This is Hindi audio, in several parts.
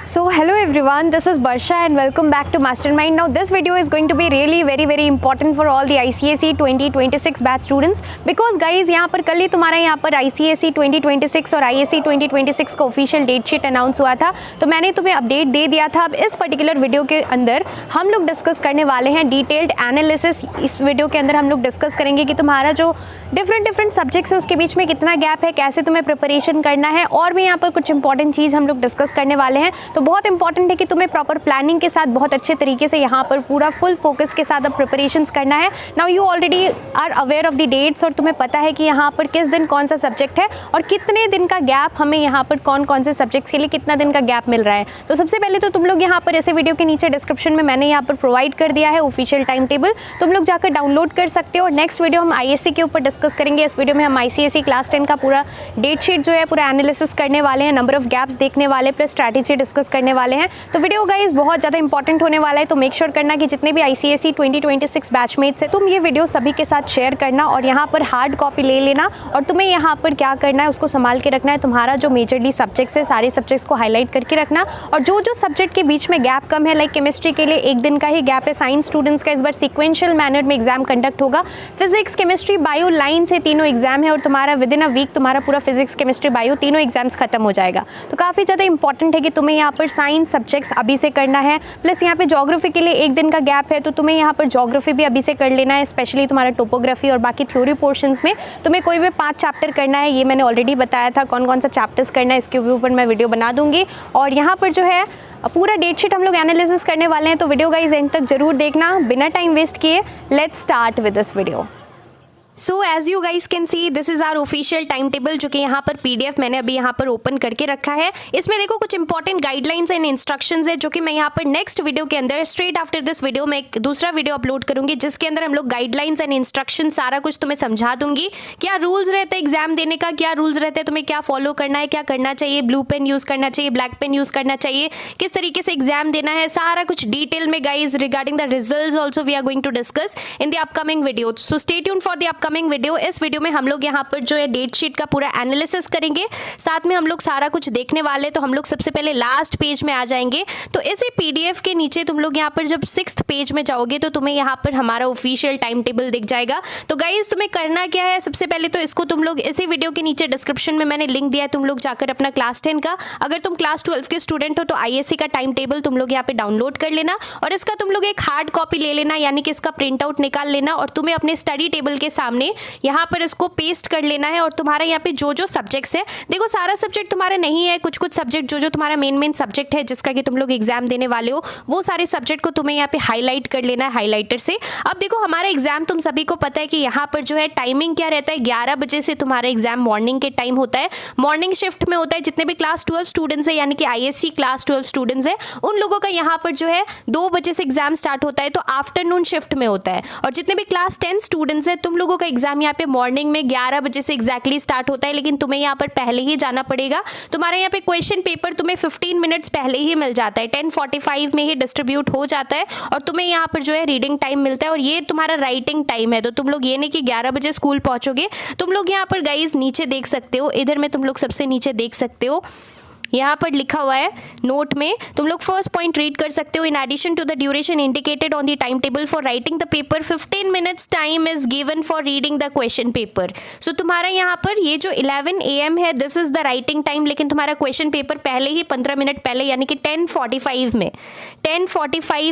So hello everyone, this is Barsha and welcome back to Mastermind. Now this video is going to be really very important for all the ICSE 2026 batch students because guys यहाँ पर कल ही तुम्हारा यहाँ पर ICSE 2026 और ISE 2026 का ऑफिशियल डेट शीट अनाउंस हुआ था, तो मैंने तुम्हें अपडेट दे दिया था। अब इस पर्टिकुलर वीडियो के अंदर हम लोग डिस्कस करने वाले हैं डिटेल्ड एनालिसिस। इस वीडियो के अंदर हम लोग डिस्कस करेंगे कि तुम्हारा जो डिफरेंट सब्जेक्ट्स है उसके बीच में कितना गैप है, कैसे तुम्हें प्रिपरेशन करना है, और भी यहाँ पर कुछ इंपॉर्टेंट चीज़ हम लोग डिस्कस करने वाले हैं। तो बहुत इंपॉर्टेंट है कि तुम्हें प्रॉपर प्लानिंग के साथ बहुत अच्छे तरीके से यहाँ पर पूरा फुल फोकस के साथ अब प्रिपरेशंस करना है। Now you already are aware of the dates और तुम्हें पता है कि यहाँ पर किस दिन कौन सा सब्जेक्ट है और कितने दिन का गैप हमें यहाँ पर कौन से सब्जेक्ट्स के लिए कितना दिन का गैप मिल रहा है। तो सबसे पहले तो तुम लोग यहाँ पर ऐसे वीडियो के नीचे डिस्क्रिप्शन में मैंने यहाँ पर प्रोवाइड कर दिया है ऑफिशियल टाइम टेबल, तुम लोग जाकर डाउनलोड कर सकते हो। नेक्स्ट वीडियो हम ISE के ऊपर डिस्कस करेंगे। इस वीडियो में हम ICSE क्लास 10 का पूरा डेट शीट जो है पूरा एनालिसिस करने वाले हैं, नंबर ऑफ गैप्स देखने वाले, प्लस स्ट्रैटेजी डिस्कस करने वाले हैं। तो वीडियो गाइस बहुत ज़्यादा इंपॉर्टेंट होने वाला है, तो मेक श्योर करना कि जितने भी ICSE 2026 बैचमेट्स है तुम ये वीडियो सभी के साथ शेयर करना और यहाँ पर हार्ड कॉपी ले लेना। और तुम्हें यहाँ पर क्या करना है उसको संभाल के रखना है, तुम्हारा जो मेजरली सब्जेक्ट्स है सारे सब्जेक्ट्स को हाईलाइट करके रखना। और जो सब्जेक्ट के बीच में गैप कम है, लाइक केमिस्ट्री के लिए एक दिन का ही गैप है, साइंस स्टूडेंट्स का इस बार सिक्वेंशियल मैनर में एग्जाम कंडक्ट होगा। फिजिक्स केमिस्ट्री बायो लाइन से तीनों एग्जाम है और तुम्हारा विद इन अ वीक तुम्हारा पूरा फिजिक्स केमिस्ट्री बायो तीनों एग्जाम्स खत्म हो जाएगा। तो काफ़ी ज़्यादा इंपॉर्टेंट है कि तुम्हें यहाँ पर साइंस सब्जेक्ट्स अभी से करना है। प्लस यहाँ पे ज्योग्राफी के लिए एक दिन का गैप है, तो तुम्हें यहाँ पर ज्योग्राफी भी अभी से कर लेना है, स्पेशली तुम्हारा टोपोग्राफी और बाकी थ्योरी पोर्शंस में तुम्हें कोई भी 5 चैप्टर करना है। ये मैंने ऑलरेडी बताया था कौन सा चैप्टर्स करना है, इसके ऊपर मैं वीडियो बना दूंगी। और यहाँ पर जो है पूरा डेट शीट हम लोग एनालिसिस करने वाले हैं, तो वीडियो गाइस एंड तक जरूर देखना। बिना टाइम वेस्ट किए let's start with this video. So as you guys can see this is our official time table, जो कि यहाँ पर PDF मैंने अभी यहाँ पर ओपन करके रखा है। इसमें देखो कुछ इंपॉर्टेंट गाइडलाइंस एंड इंस्ट्रक्शंस है, जो कि मैं यहाँ पर नेक्स्ट वीडियो के अंदर स्ट्रेट आफ्टर दिस वीडियो में एक दूसरा वीडियो अपलोड करूँगी, जिसके अंदर हम लोग गाइडलाइंस एंड इंस्ट्रक्शन सारा कुछ तुम्हें समझा दूंगी। क्या रूल्स रहते हैं एग्जाम देने का, क्या रूल्स रहते हैं, तुम्हें क्या फॉलो करना है, क्या करना चाहिए, ब्लू पेन यूज़ करना चाहिए, ब्लैक पेन यूज़ करना चाहिए, किस तरीके से एग्जाम देना है, सारा कुछ डिटेल में guys regarding the results also we are going to discuss in the upcoming video. So stay tuned for the upcoming video. इस वीडियो में हम लोग यहाँ पर जो है डेट शीट का पूरा एनालिसिस करेंगे, साथ में हम लोग सारा कुछ देखने वाले। तो हम लोग सबसे पहले लास्ट पेज में आ जाएंगे। तो इसी PDF के नीचे तुम लोग यहाँ पर जब 6th पेज में जाओगे तो तुम्हें यहाँ पर हमारा ऑफिशियल टाइम टेबल दिख जाएगा। तो गाइज तुम्हें करना क्या है, सबसे पहले तो इसको तुम लोग इसी वीडियो के नीचे डिस्क्रिप्शन में मैंने लिंक दिया है, तुम लोग जाकर अपना क्लास 10 का, अगर तुम क्लास 12 के स्टूडेंट हो तो ISE का टाइम टेबल तुम लोग यहाँ पे डाउनलोड कर लेना और इसका तुम लोग एक हार्ड कॉपी ले लेना, यानी कि इसका प्रिंट आउट निकाल लेना और तुम्हें अपने स्टडी टेबल के सामने यहाँ पर इसको पेस्ट कर लेना है। और तुम्हारा यहाँ पे जो सब्जेक्ट्स है, देखो सारा सब्जेक्ट तुम्हारा नहीं है, कुछ सब्जेक्ट जो तुम्हारा मेन सब्जेक्ट है जिसका कि तुम लोग एग्जाम देने वाले हो, वो सारे सब्जेक्ट को तुम्हें यहाँ पे हाईलाइट कर लेना है हाईलाइटर से। अब देखो हमारा एग्जाम तुम सभी को पता है कि यहाँ पर जो है टाइमिंग क्या रहता है, 11 बजे से तुम्हारा एग्जाम मॉर्निंग के टाइम होता है, मॉर्निंग शिफ्ट में होता है। जितने भी क्लास 12 स्टूडेंट्स है, यानी कि ISE क्लास 12 स्टूडेंट्स है, उन लोगों का यहाँ पर जो है 2 बजे से एग्जाम स्टार्ट होता है, तो आफ्टरनून शिफ्ट में होता है। और जितने भी क्लास 10 स्टूडेंट्स है, तुम लोगों का एग्जाम यहाँ पे मॉर्निंग में 11 बजे से एग्जैक्टली स्टार्ट होता है, लेकिन तुम्हें यहाँ पर पहले ही जाना पड़ेगा। तुम्हारे यहाँ पे क्वेश्चन पेपर तुम्हें 15 मिनट्स पहले ही मिल जाता है, 10:45 में ही डिस्ट्रीब्यूट हो जाता है और तुम्हें यहाँ पर जो है रीडिंग टाइम मिलता है और ये तुम्हारा राइटिंग टाइम है। तो तुम लोग ये नहीं कि 11 बजे स्कूल पहुँचोगे, तुम लोग यहाँ पर गाइज नीचे देख सकते हो, इधर में तुम लोग सबसे नीचे देख सकते हो, यहाँ पर लिखा हुआ है नोट में, तुम लोग फर्स्ट पॉइंट रीड कर सकते हो। In addition to the duration indicated on the time table for writing the paper, 15 minutes time is given for reading the question paper. So तुम्हारा यहाँ पर ये जो 11 AM है, this is the writing time, लेकिन तुम्हारा क्वेश्चन पेपर पहले ही 15 मिनट पहले, यानी कि 10:45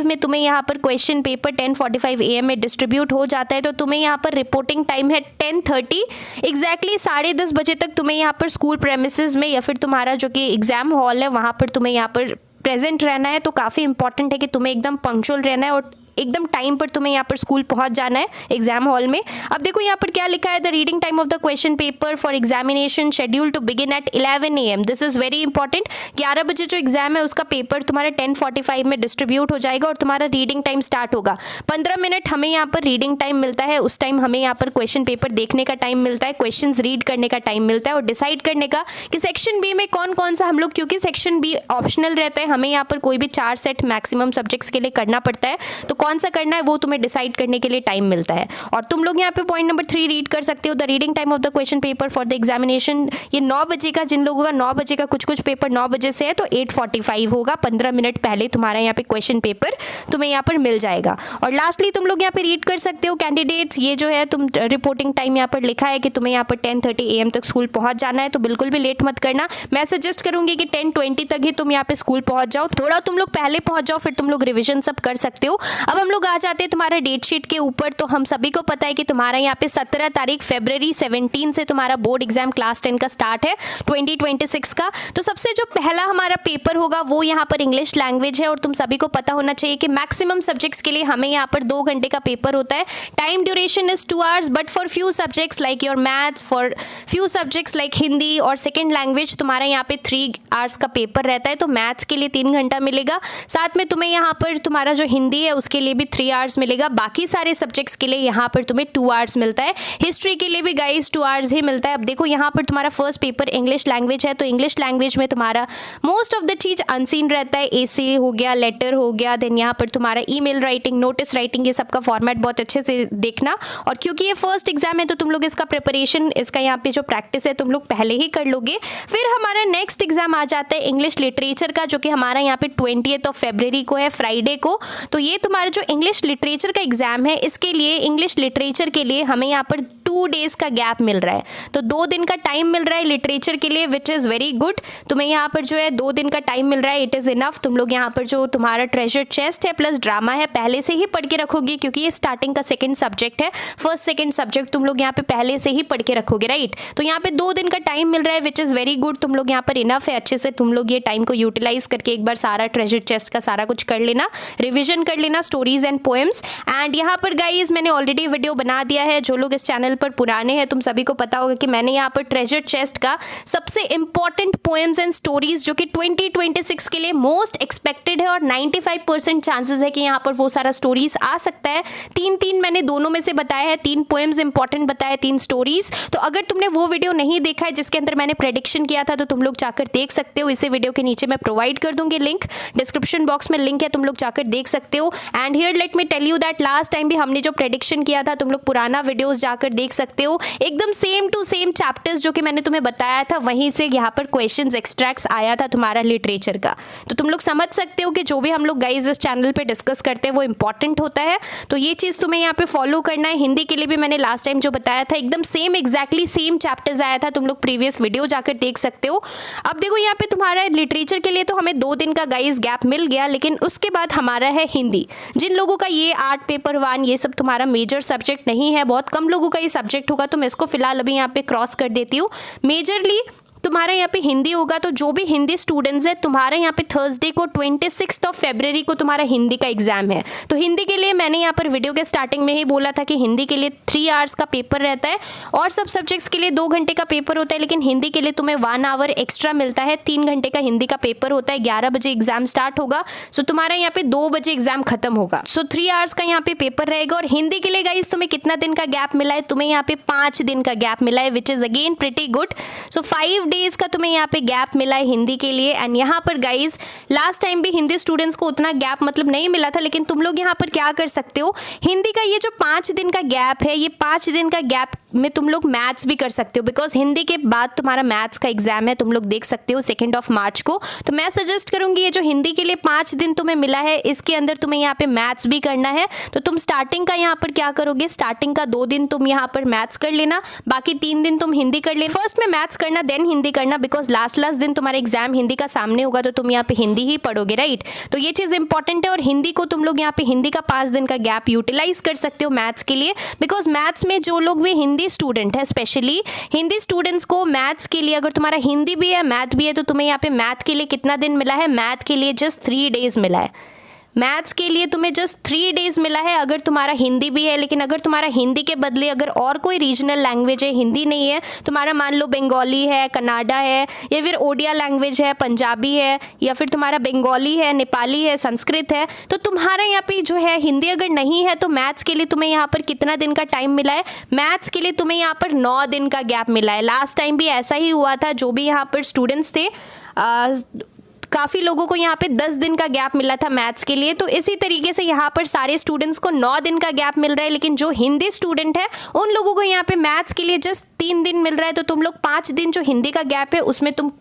में तुम्हें यहाँ पर क्वेश्चन पेपर 10:45 AM में डिस्ट्रीब्यूट हो जाता है। तो तुम्हें यहाँ पर रिपोर्टिंग टाइम है 10:30, एग्जैक्टली 10:30 बजे तक तुम्हें यहाँ पर स्कूल प्रेमिसेस में या फिर तुम्हारा जो कि एग्जाम हॉल है वहाँ पर तुम्हें यहाँ पर प्रेजेंट रहना है। तो काफ़ी इंपॉर्टेंट है कि तुम्हें एकदम पंक्चुअल रहना है और एकदम टाइम पर तुम्हें यहाँ पर स्कूल पहुँच जाना है एग्जाम हॉल में। अब देखो यहाँ पर क्या लिखा है, the reading time of the question paper for examination schedule to begin at 11 AM। This is very important. 11 बजे जो एग्जाम है उसका पेपर तुम्हारा 10:45 में डिस्ट्रीब्यूट हो जाएगा और तुम्हारा रीडिंग टाइम स्टार्ट होगा। 15 मिनट हमें यहाँ पर रीडिंग टाइम मिलता है, उस टाइम हमें यहाँ पर क्वेश्चन पेपर देखने का टाइम मिलता है, क्वेश्चन रीड करने का टाइम मिलता है और डिसाइड करने का कि सेक्शन B में कौन सा हम लोग, क्योंकि सेक्शन B ऑप्शनल रहता है, हमें यहाँ पर कोई भी 4 सेट मैक्सिमम सब्जेक्ट्स के लिए करना पड़ता है, तो कौन सा करना है वो तुम्हें डिसाइड करने के लिए टाइम मिलता है। और तुम लोग यहाँ पे पॉइंट नंबर 3 रीड कर सकते हो, the reading time of the question paper for the examination, ये 9 बजे का, जिन लोगों का 9 बजे का, कुछ पेपर 9 बजे से है तो 8:45 होगा, 15 मिनट पहले तुम्हारा यहाँ पे क्वेश्चन पेपर तुम्हें यहाँ पर मिल जाएगा। और लास्टली तुम लोग यहाँ पे रीड कर सकते हो कैंडिडेट्स, ये जो है तुम रिपोर्टिंग टाइम यहाँ पर लिखा है कि तुम्हें यहाँ पर 10:30 AM तक स्कूल पहुंच जाना है, तो बिल्कुल भी लेट मत करना। मैं सजेस्ट करूंगी कि 10:20 तक ही तुम यहाँ पे स्कूल पहुंच जाओ, थोड़ा तुम लोग पहले पहुंच जाओ, फिर तुम लोग रिविजन सब कर सकते हो। अब हम लोग आ जाते हैं तुम्हारा डेट शीट के ऊपर। तो हम सभी को पता है कि तुम्हारा यहाँ पे 17 तारीख फरवरी 17 से तुम्हारा बोर्ड एग्जाम क्लास 10 का स्टार्ट है 2026 का। तो सबसे जो पहला हमारा पेपर होगा वो यहाँ पर इंग्लिश लैंग्वेज है, और तुम सभी को पता होना चाहिए कि मैक्सिमम सब्जेक्ट्स के लिए हमें यहाँ पर 2 घंटे का पेपर होता है। Time duration is 2 hours, but for few subjects like your maths, for few subjects like Hindi और सेकेंड लैंग्वेज तुम्हारा यहाँ पे 3 आवर्स का पेपर रहता है। तो मैथ्स के लिए 3 घंटा मिलेगा, साथ में तुम्हें यहाँ पर तुम्हारा जो हिंदी है उसके लिए भी 3 आवर्स मिलेगा, बाकी सारे सब्जेक्ट्स के लिए यहाँ पर तुम्हें 2 आवर्स मिलता है। हिस्ट्री के लिए भी गाइस 2 आवर्स ही मिलता है। अब देखो यहाँ पर तुम्हारा फर्स्ट पेपर इंग्लिश लैंग्वेज है, तो इंग्लिश लैंग्वेज में तुम्हारा मोस्ट ऑफ द चीज अनसीन रहता है, एसे हो गया, लेटर हो गया, देन यहाँ पर तुम्हारा ईमेल राइटिंग, नोटिस राइटिंग, ये सबका फॉर्मेट बहुत अच्छे से देखना। और क्योंकि ये फर्स्ट एग्जाम है तो तुम लोग इसका प्रिपरेशन, इसका यहाँ पे जो प्रैक्टिस है तुम लोग पहले ही कर लोगे। फिर हमारा नेक्स्ट एग्जाम आ जाता है इंग्लिश लिटरेचर का, जो कि हमारा यहाँ पे 20 फरवरी को है, फ्राइडे को। तो ये तुम्हारा जो इंग्लिश लिटरेचर का एग्जाम है, इसके लिए इंग्लिश लिटरेचर के लिए हमें यहाँ पर 2 डेज का गैप मिल रहा है, तो 2 दिन का टाइम मिल रहा है लिटरेचर के लिए, विच इज़ वेरी गुड। तुम्हें यहाँ पर जो है 2 दिन का टाइम मिल रहा है, इट इज़ इनफ। तुम लोग यहाँ पर जो तुम्हारा ट्रेजर चेस्ट है प्लस ड्रामा है पहले से ही पढ़ के रखोगे, क्योंकि ये स्टार्टिंग का सेकंड सब्जेक्ट है, फर्स्ट सेकंड सब्जेक्ट तुम लोग यहाँ पे पहले से ही पढ़ के रखोगे, राइट। तो यहाँ पे 2 दिन का टाइम मिल रहा है, विच इज़ वेरी गुड। तुम लोग यहाँ पर इनफ है, अच्छे से तुम लोग ये टाइम को यूटिलाइज करके एक बार सारा ट्रेजर चेस्ट का सारा कुछ कर लेना, रिविजन कर लेना, स्टोरीज एंड पोएम्स। एंड यहाँ पर गाइज मैंने ऑलरेडी वीडियो बना दिया है, जो लोग इस चैनल पर पुराने हैं तुम सभी को पता होगा कि मैंने यहाँ पर ट्रेजर चेस्ट का सबसे इंपॉर्टेंट पोएम्स एंड स्टोरीज जो कि 2026 के लिए मोस्ट एक्सपेक्टेड है और 95% चांसेस है कि यहाँ पर वो सारा स्टोरीज आ सकता है। 3 मैंने दोनों में से बताया है, 3 पोएम्स इंपॉर्टेंट बताया, 3 स्टोरीज। तो अगर तुमने वो वीडियो नहीं देखा है जिसके अंदर मैंने प्रेडिक्शन किया था, तो तुम लोग जाकर देख सकते हो। इसे वीडियो के नीचे मैं प्रोवाइड कर दूंगी लिंक, डिस्क्रिप्शन बॉक्स में लिंक है, तुम लोग जाकर देख सकते हो। And here let me tell you that last time भी हमने जो प्रेडिक्शन किया था, तुम लोग पुराना वीडियोस जाकर देख सकते हो, एकदम सेम टू सेम चैप्टर्स जो कि मैंने तुम्हें बताया था वहीं से यहाँ पर क्वेश्चंस एक्सट्रैक्ट्स आया था तुम्हारा लिटरेचर का। तो तुम लोग समझ सकते हो कि जो भी हम लोग गाइज इस चैनल पे डिस्कस करते हैं वो इंपॉर्टेंट होता है, तो ये चीज़ तुम्हें यहाँ पे फॉलो करना है। हिंदी के लिए भी मैंने लास्ट टाइम जो बताया था एकदम सेम एग्जैक्टली सेम चैप्टर्स आया था, तुम लोग प्रीवियस वीडियो जाकर देख सकते हो। अब देखो यहाँ पे तुम्हारा लिटरेचर के लिए तो हमें 2 दिन का गाइज गैप मिल गया, लेकिन उसके बाद हमारा है हिंदी। जिन लोगों का ये आर्ट पेपर 1 ये सब तुम्हारा मेजर सब्जेक्ट नहीं है, बहुत कम लोगों का ये सब्जेक्ट होगा, तो मैं इसको फिलहाल अभी यहाँ पे क्रॉस कर देती हूँ। मेजरली तुम्हारा यहाँ पे हिंदी होगा, तो जो भी हिंदी स्टूडेंट्स है तुम्हारा यहाँ पे थर्सडे को 26 फरवरी को तुम्हारा हिंदी का एग्जाम है। तो हिंदी के लिए मैंने यहाँ पर वीडियो के स्टार्टिंग में ही बोला था कि हिंदी के लिए 3 आवर्स का पेपर रहता है, और सब सब्जेक्ट्स के लिए 2 घंटे का पेपर होता है, लेकिन हिंदी के लिए तुम्हें 1 आवर एक्स्ट्रा मिलता है, 3 घंटे का हिंदी का पेपर होता है। 11 बजे एग्जाम स्टार्ट होगा, सो तुम्हारा यहाँ पे 2 बजे एग्जाम खत्म होगा, सो 3 आवर्स का यहाँ पे पेपर रहेगा। और हिंदी के लिए गाइस तुम्हें कितना दिन का गैप मिला है, तुम्हें यहाँ पे 5 दिन का गैप मिला है, which is again pretty good. So 5 days का तुम्हें यहाँ पे गैप मिला है हिंदी के लिए। एंड यहाँ पर गाइज लास्ट टाइम भी हिंदी स्टूडेंट्स को उतना गैप मतलब नहीं मिला था, लेकिन तुम लोग यहाँ पर क्या कर सकते हो, हिंदी का ये जो 5 दिन का गैप है, ये 5 दिन का गैप में तुम लोग मैथ्स भी कर सकते हो, बिकॉज हिंदी के बाद तुम्हारा मैथ्स का एग्जाम है, तुम लोग देख सकते हो 2 मार्च को। तो मैं सजेस्ट करूंगी ये जो हिंदी के लिए 5 दिन तुम्हें मिला है, इसके अंदर तुम्हें यहाँ पे मैथ्स भी करना है। तो तुम स्टार्टिंग का यहाँ पर क्या करोगे, स्टार्टिंग का 2 दिन तुम यहाँ पर मैथ्स कर लेना, बाकी 3 दिन तुम हिंदी कर लेना। फर्स्ट में मैथ्स करना देन हिंदी करना, बिकॉज लास्ट दिन तुम्हारा एग्जाम हिंदी का सामने होगा, तो तुम यहाँ पे हिंदी ही पढ़ोगे, राइट। तो ये चीज इंपॉर्टेंट है। और हिंदी को तुम लोग यहाँ पे हिंदी का 5 दिन का गैप यूटिलाइज कर सकते हो मैथ्स के लिए, बिकॉज मैथ्स में जो लोग भी हिंदी स्टूडेंट है, स्पेशली हिंदी स्टूडेंट्स को मैथ्स के लिए, अगर तुम्हारा हिंदी भी है मैथ भी है, तो तुम्हें यहाँ पे मैथ के लिए कितना दिन मिला है, मैथ के लिए जस्ट 3 डेज मिला है। मैथ्स के लिए तुम्हें जस्ट 3 डेज मिला है, अगर तुम्हारा हिंदी भी है। लेकिन अगर तुम्हारा हिंदी के बदले अगर और कोई रीजनल लैंग्वेज है, हिंदी नहीं है, तुम्हारा मान लो बंगाली है, कन्नाडा है, या फिर ओडिया लैंग्वेज है, पंजाबी है, या फिर तुम्हारा बंगाली है, नेपाली है, संस्कृत है, तो तुम्हारा यहाँ पे जो है हिंदी अगर नहीं है, तो मैथ्स के लिए तुम्हें यहाँ पर कितना दिन का टाइम मिला है, मैथ्स के लिए तुम्हें यहाँ पर 9 दिन का गैप मिला है। लास्ट टाइम भी ऐसा ही हुआ था, जो भी यहाँ पर स्टूडेंट्स थे काफ़ी लोगों को यहाँ पे 10 दिन का गैप मिला था मैथ्स के लिए। तो इसी तरीके से यहाँ पर सारे स्टूडेंट्स को 9 दिन का गैप मिल रहा है, लेकिन जो हिंदी स्टूडेंट है उन लोगों को यहाँ पे मैथ्स के लिए जस्ट 3 दिन मिल रहा है। तो तुम लोग 5 दिन जो हिंदी का गैप है उसमें तुम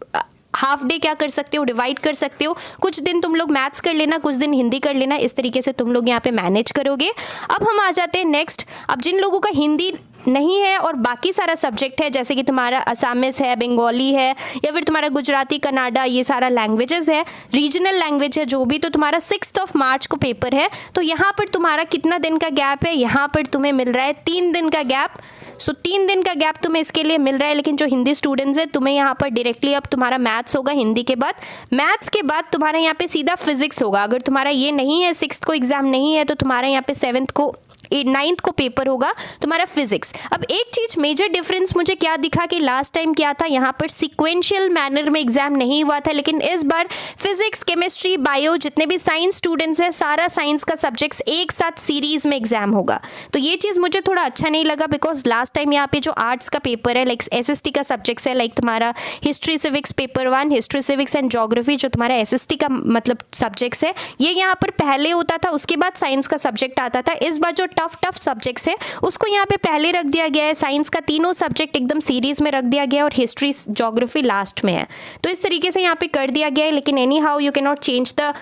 हाफ डे क्या कर सकते हो, डिवाइड कर सकते हो। कुछ दिन तुम लोग मैथ्स कर लेना, कुछ दिन हिंदी कर लेना, इस तरीके से तुम लोग यहाँ पे मैनेज करोगे। अब हम आ जाते हैं नेक्स्ट। अब जिन लोगों का हिंदी नहीं है और बाकी सारा सब्जेक्ट है, जैसे कि तुम्हारा असामीज है, बंगाली है, या फिर तुम्हारा गुजराती, कन्नाडा, ये सारा लैंग्वेजेस है, रीजनल लैंग्वेज है जो भी, तो तुम्हारा 6 मार्च को पेपर है। तो यहाँ पर तुम्हारा कितना दिन का गैप है, यहाँ पर तुम्हें मिल रहा है 3 दिन का गैप। सो 3 दिन का गैप तुम्हें इसके लिए मिल रहा है। लेकिन जो हिंदी स्टूडेंट्स है तुम्हें यहाँ पर डायरेक्टली अब तुम्हारा मैथ्स होगा हिंदी के बाद। मैथ्स के बाद तुम्हारा यहाँ पे सीधा फिजिक्स होगा। अगर तुम्हारा ये नहीं है, 6 को एग्जाम नहीं है, तो तुम्हारा यहाँ पे 7 को 9th को पेपर होगा तुम्हारा फिजिक्स। अब एक चीज़ मेजर डिफरेंस मुझे क्या दिखा कि लास्ट टाइम क्या था, यहाँ पर सिक्वेंशियल मैनर में एग्जाम नहीं हुआ था, लेकिन इस बार फिजिक्स, केमिस्ट्री, बायो, जितने भी साइंस स्टूडेंट्स हैं, सारा साइंस का सब्जेक्ट्स एक साथ सीरीज में एग्जाम होगा। तो ये चीज़ मुझे थोड़ा अच्छा नहीं लगा, बिकॉज लास्ट टाइम यहाँ पे जो आर्ट्स का पेपर है, लाइक SST का सब्जेक्ट्स है, लाइक तुम्हारा history civics paper 1, history civics and geography, जो तुम्हारा SST का मतलब सब्जेक्ट्स है, ये यहाँ पर पहले होता था, उसके बाद साइंस का सब्जेक्ट आता था। इस बार जो टफ सब्जेक्ट्स है उसको यहाँ पे पहले रख दिया गया है। साइंस का तीनों सब्जेक्ट एकदम सीरीज में रख दिया गया है और हिस्ट्री, ज्योग्राफी लास्ट में है। तो इस तरीके से यहाँ पे कर दिया गया है। लेकिन any how you can not change the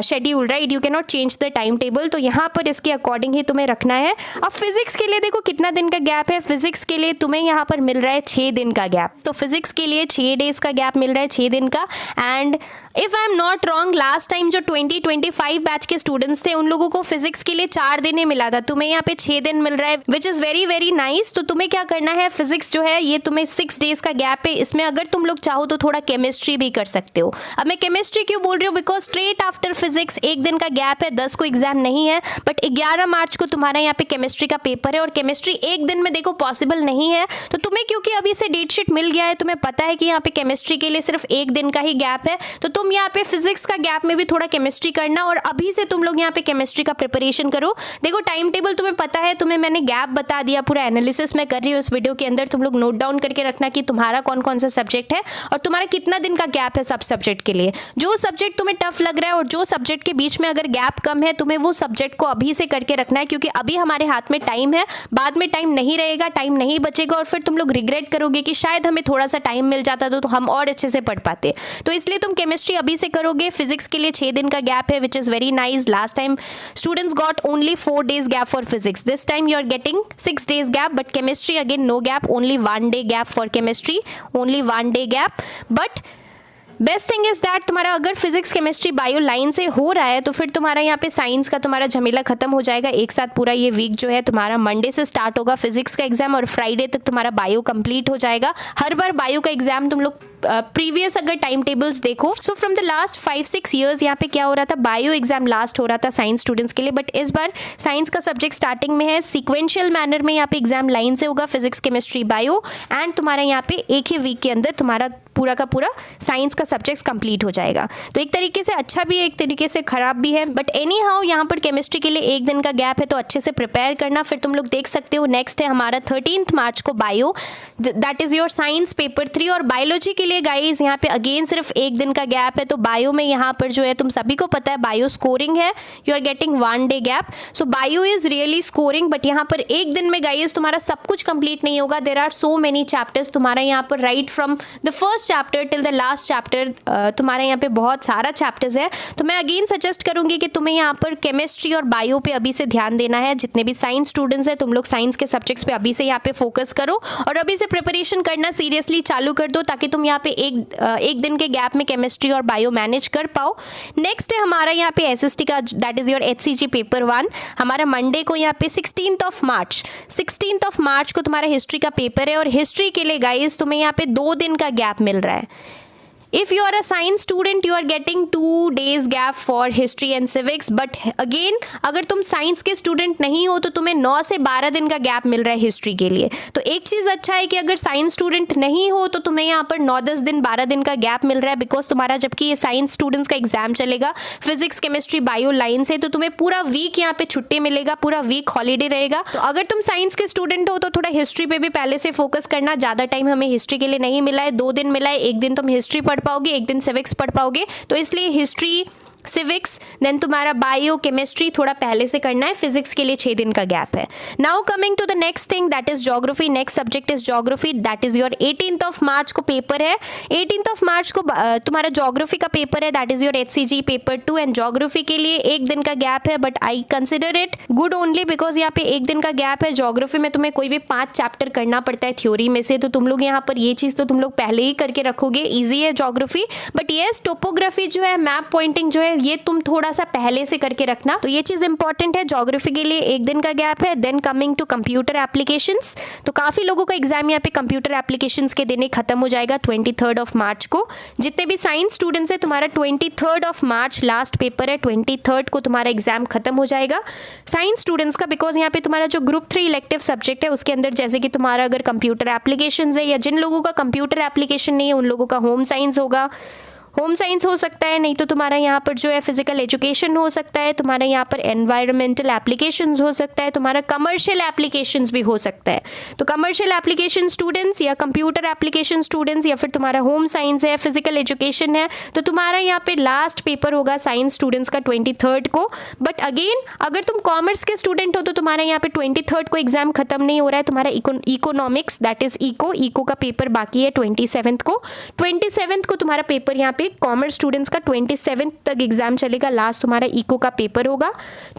schedule, right, you can not change the time table. तो यहाँ पर इसके अकॉर्डिंग ही तुम्हें रखना है। अब फिजिक्स के लिए देखो कितना दिन का गैप है। फिजिक्स के लिए तुम्हें यहाँ पर मिल रहा है 6 दिन का गैप। तो फिजिक्स के लिए 6 डेज का गैप मिल रहा है, 6 दिन का। And if I am not wrong, last time जो 2025 बैच के स्टूडेंट्स थे उन लोगों को फिजिक्स के लिए 4 दिन ही मिला था, तुम्हें यहाँ पे 6 दिन मिल रहा है, which is very very nice. तो तुम्हें क्या करना है, फिजिक्स जो है ये तुम्हें 6 डेज का गैप है, इसमें अगर तुम लोग चाहो तो थोड़ा केमिस्ट्री भी कर सकते हो। अब मैं केमिस्ट्री क्यों बोल रही हूँ, बिकॉज स्ट्रेट आफ्टर फिजिक्स 1 दिन का गैप है, 10 को एग्जाम नहीं है, बट 11 मार्च को तुम्हारा यहाँ पे केमिस्ट्री का पेपर है। और केमिस्ट्री 1 दिन में देखो पॉसिबल नहीं है, तो तुम्हें क्योंकि अभी से डेट शीट मिल गया है, तुम्हें पता है कि यहाँ पे केमिस्ट्री के लिए सिर्फ 1 दिन का ही गैप है, तो तुम यहाँ पे फिजिक्स का गैप में भी थोड़ा केमिस्ट्री करना और अभी से तुम लोग यहाँ पे केमिस्ट्री का प्रिपरेशन करो। देखो टाइम टेबल तुम्हें पता है, तुम्हें मैंने गैप बता दिया, पूरा एनालिसिस मैं कर रही हूँ इस वीडियो के अंदर। तुम लोग नोट डाउन करके रखना कि तुम्हारा कौन कौन सा सब्जेक्ट है और तुम्हारा कितना दिन का गैप है सब सब्जेक्ट के लिए। जो सब्जेक्ट तुम्हें टफ लग रहा है और जो सब्जेक्ट के बीच में अगर गैप कम है, तुम्हें वो सब्जेक्ट को अभी से करके रखना है, क्योंकि अभी हमारे हाथ में टाइम है, बाद में टाइम नहीं रहेगा, टाइम नहीं बचेगा और फिर तुम लोग रिग्रेट करोगे कि शायद हमें थोड़ा सा टाइम मिल जाता तो हम और अच्छे से पढ़ पाते। तो इसलिए तुम केमिस्ट्री अभी से करोगे। फिजिक्स के लिए 6 दिन का गैप है, which is very nice. Last time students got only 4 days gap for physics. This time you are getting 6 days gap, but chemistry again no gap, only 1 day gap for chemistry, only 1 day gap. But best thing is that तुम्हारा अगर फिजिक्स, केमिस्ट्री, बायो लाइन से हो रहा है तो फिर तुम्हारा यहाँ पे साइंस का तुम्हारा झमेला खत्म हो जाएगा। एक साथ पूरा ये वीक जो है तुम्हारा मंडे से स्टार्ट होगा फिजिक्स का एग्जाम और फ्राइडे तक तुम्हारा बायो कंप्लीट हो जाएगा। हर बार बायो का एग्जाम तुम लोग प्रीवियस अगर टाइम टेबल्स देखो, so from the last 5-6 years यहाँ पे क्या हो रहा था, बायो एग्जाम लास्ट हो रहा था साइंस स्टूडेंट्स के लिए, बट इस बार साइंस का सब्जेक्ट स्टार्टिंग में है, सिक्वेंशियल मैनर में यहाँ पे एग्जाम लाइन से होगा, फिजिक्स, केमिस्ट्री, बायो, एंड तुम्हारा यहाँ पे एक ही वीक के अंदर तुम्हारा पूरा का पूरा साइंस का सब्जेक्ट कंप्लीट हो जाएगा। तो एक तरीके से अच्छा भी है, एक तरीके से खराब भी है, बट एनी हाउ यहाँ पर केमिस्ट्री के लिए 1 दिन का गैप है, तो अच्छे से प्रिपेयर करना। फिर तुम लोग देख सकते हो नेक्स्ट है हमारा 13th मार्च को bio, that is your science paper 3। और बायोलॉजी के लिए गाइज यहाँ पे अगेन सिर्फ 1 दिन का गैप है। तो बायो में यहाँ पर जो है तुम सभी को पता है बायो स्कोरिंग है, you are getting 1 day gap. So bio is really scoring, but यहाँ पर 1 दिन में गाइज तुम्हारा सब कुछ कंप्लीट नहीं होगा। There are so many chapters तुम्हारा यहाँ पर, right from the first chapter till the last chapter, तुम्हारे यहाँ पे बहुत सारा चैप्टर्स है। तो मैं अगेन सजेस्ट करूंगी कि तुम्हें यहाँ पर केमिस्ट्री और बायो पे अभी से ध्यान देना है। जितने भी साइंस स्टूडेंट्स हैं तुम लोग साइंस के सब्जेक्ट्स पे अभी से यहाँ पे फोकस करो और अभी से प्रिपरेशन करना सीरियसली चालू कर दो, ताकि तुम यहाँ पे एक दिन के गैप में केमिस्ट्री और बायो मैनेज कर पाओ। नेक्स्ट है हमारा यहाँ पे SST का, that is your HCG paper 1। हमारा मंडे को यहाँ पे 16th ऑफ मार्च को तुम्हारा हिस्ट्री का पेपर है और हिस्ट्री के लिए गाइज तुम्हें यहाँ पे 2 दिन का गैप मिल रहा है। If you are a science student, you are getting 2 days gap for history and civics. But again, अगर तुम साइंस के स्टूडेंट नहीं हो तो तुम्हें 9 से 12 दिन का गैप मिल रहा है हिस्ट्री के लिए। तो एक चीज़ अच्छा है कि अगर साइंस स्टूडेंट नहीं हो तो तुम्हें यहाँ पर 9-10 दिन 12 दिन का गैप मिल रहा है, बिकॉज तुम्हारा जबकि ये साइंस स्टूडेंट्स का एग्जाम चलेगा फिजिक्स, केमिस्ट्री, बायो लाइन से, तो तुम्हें पूरा वीक यहाँ पे छुट्टी मिलेगा, पूरा वीक हॉलीडे रहेगा। तो अगर तुम साइंस के स्टूडेंट हो तो थोड़ा हिस्ट्री पे भी पहले से फोकस करना। ज़्यादा टाइम हमें हिस्ट्री के लिए नहीं मिला है, 2 दिन मिला है, 1 दिन तुम हिस्ट्री पढ़ पाओगे, एक दिन सिविक्स पढ़ पाओगे, तो इसलिए हिस्ट्री, सिविक्स, देन तुम्हारा बायो, केमिस्ट्री थोड़ा पहले से करना है, फिजिक्स के लिए 6 दिन का गैप है। Now coming to the next thing, that is geography. Next subject is geography, that is your 18th of March को पेपर है। 18th ऑफ मार्च को तुम्हारा ज्योग्राफी का पेपर है, that is your HCG paper 2, and geography के लिए 1 दिन का गैप है, but I consider it good only because यहाँ पे 1 दिन का गैप है। ज्योग्राफी में तुम्हें कोई भी 5 चैप्टर करना पड़ता है थ्योरी में से, तो तुम लोग यहाँ पर ये चीज़ तो तुम लोग पहले ही करके रखोगे, ईजी है ज्योग्राफी। बट येस, टोपोग्राफी जो है, मैप पॉइंटिंग जो है, ये तुम थोड़ा सा पहले से करके रखना, तो ये चीज इंपॉर्टेंट है। ज्योग्राफी के लिए 1 दिन का गैप है। Then coming to computer applications, तो काफी लोगों का एग्जाम यहाँ पे कंप्यूटर एप्लीकेशंस के दिन खत्म हो जाएगा 23rd ऑफ मार्च को। जितने भी साइंस स्टूडेंट्स है, तुम्हारा 23rd of March last paper है, 23rd को तुम्हारा एग्जाम खत्म हो जाएगा साइंस स्टूडेंट्स का, बिकॉज यहाँ पे तुम्हारा जो ग्रुप 3 इलेक्टिव सब्जेक्ट है उसके अंदर जैसे कि तुम्हारा अगर कंप्यूटर एप्लीकेशंस है, या जिन लोगों का कंप्यूटर एप्लीकेशन नहीं है उन लोगों का होम साइंस होगा, होम साइंस हो सकता है, नहीं तो तुम्हारा यहाँ पर जो है फिजिकल एजुकेशन हो सकता है, तुम्हारा यहाँ पर एनवायरमेंटल एप्लीकेशंस हो सकता है, तुम्हारा कमर्शियल एप्लीकेशंस भी हो सकता है। तो कमर्शियल एप्लीकेशन स्टूडेंट्स या कंप्यूटर एप्लीकेशन स्टूडेंट्स या फिर तुम्हारा होम साइंस है, फिजिकल एजुकेशन है, तो तुम्हारा यहाँ पे लास्ट पेपर होगा साइंस स्टूडेंट्स का 23rd को। बट अगेन अगर तुम कॉमर्स के स्टूडेंट हो तो तुम्हारा यहाँ पे 23rd को एग्जाम खत्म नहीं हो रहा है, तुम्हारा इकोनॉमिक्स दैट इज इको का पेपर बाकी है 27th को। 27th को तुम्हारा पेपर यहाँ कॉमर्स स्टूडेंट्स का 27th तक एग्जाम चलेगा, लास्ट तुम्हारा इको का पेपर होगा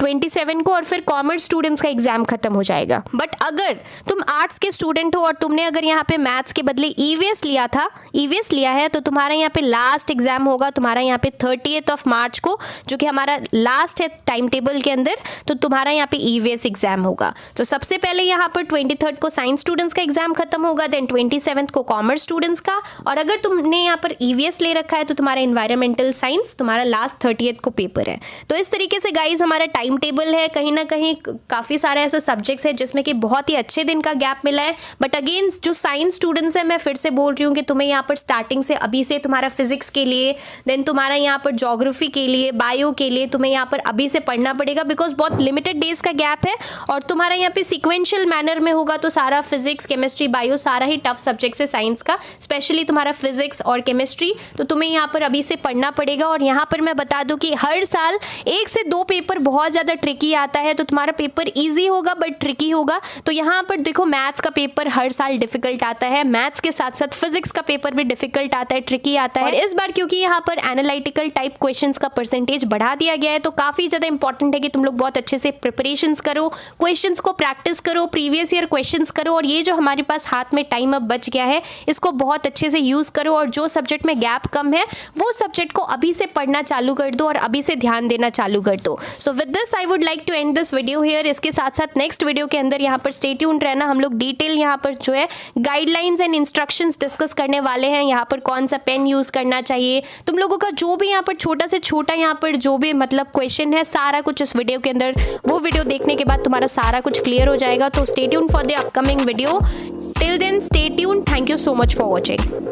27 को, और फिर कॉमर्स स्टूडेंट्स का एग्जाम खत्म हो जाएगा। बट अगर तुम आर्ट्स के स्टूडेंट हो और तुमने अगर यहाँ पे मैथ्स के बदले ईवीएस लिया था, ईवीएस लिया है, तो तुम्हारा यहाँ पे लास्ट एग्जाम होगा तुम्हारा यहाँ पे 30th ऑफ मार्च को, जो कि हमारा लास्ट है टाइम टेबल के अंदर, तो तुम्हारा यहाँ पे ईवीएस एग्जाम होगा। तो सबसे पहले यहाँ पर 23rd को साइंस स्टूडेंट्स का एग्जाम खत्म होगा, देन 27th को कॉमर्स स्टूडेंट्स का, और अगर तुमने यहाँ पर ईवीएस ले रखा है तो तुम्हारा एनवायरमेंटल साइंस तुम्हारा लास्ट 30th को पेपर है। तो इस तरीके से गाइज हमारा टाइम टेबल है। कहीं ना कहीं काफ़ी सारे ऐसे सब्जेक्ट्स हैं जिसमें कि बहुत ही अच्छे दिन का गैप मिला है। बट अगेन जो साइंस स्टूडेंट्स हैं, मैं फिर से बोल रही हूँ कि तुम्हें यहाँ पर स्टार्टिंग से अभी से तुम्हारा फिजिक्स के लिए, देन तुम्हारा यहाँ पर ज्योग्राफी के लिए, बायो के लिए तुम्हें यहाँ पर अभी से पढ़ना पड़ेगा, बिकॉज बहुत लिमिटेड डेज का गैप है और तुम्हारा यहाँ पे सिक्वेंशियल मैनर में होगा, तो सारा फिजिक्स, केमिस्ट्री, बायो सारा ही टफ सब्जेक्ट्स है साइंस का, स्पेशली तुम्हारा फिजिक्स और केमिस्ट्री, तो तुम्हें यहाँ पर अभी से पढ़ना पड़ेगा। और यहाँ पर मैं बता दूं कि हर साल 1 से 2 पेपर बहुत ज़्यादा ट्रिकी आता है, तो तुम्हारा पेपर इजी होगा बट ट्रिकी होगा। तो यहाँ पर देखो, मैथ्स का पेपर हर साल डिफिकल्ट आता है, मैथ्स के साथ साथ फिजिक्स का पेपर भी डिफिकल्ट आता है, ट्रिकी आता है। और इस बार क्योंकि यहाँ पर एनालिटिकल टाइप क्वेश्चंस का परसेंटेज बढ़ा दिया गया है, तो काफ़ी ज़्यादा इंपॉर्टेंट है कि तुम लोग बहुत अच्छे से प्रिपरेशंस करो, क्वेश्चंस को प्रैक्टिस करो, प्रीवियस ईयर क्वेश्चंस करो, और ये जो हमारे पास हाथ में टाइम अब बच गया है इसको बहुत अच्छे से यूज़ करो, और जो सब्जेक्ट में गैप कम है वो सब्जेक्ट को अभी से पढ़ना चालू कर दो और अभी से ध्यान देना चालू कर दो। So with this I would like to end this video here. इसके साथ साथ नेक्स्ट वीडियो के अंदर यहाँ पर स्टे ट्यून्ड रहना, हम लोग डिटेल यहाँ पर जो है गाइडलाइंस एंड इंस्ट्रक्शंस डिस्कस करने वाले हैं। यहाँ पर कौन सा पेन यूज़ करना चाहिए, तुम लोगों का जो भी यहाँ पर छोटा से छोटा यहाँ पर जो भी मतलब क्वेश्चन है, सारा कुछ इस वीडियो के अंदर, वो वीडियो देखने के बाद तुम्हारा सारा कुछ क्लियर हो जाएगा। तो stay tuned for the upcoming video. Till then stay tuned. Thank you so much for watching.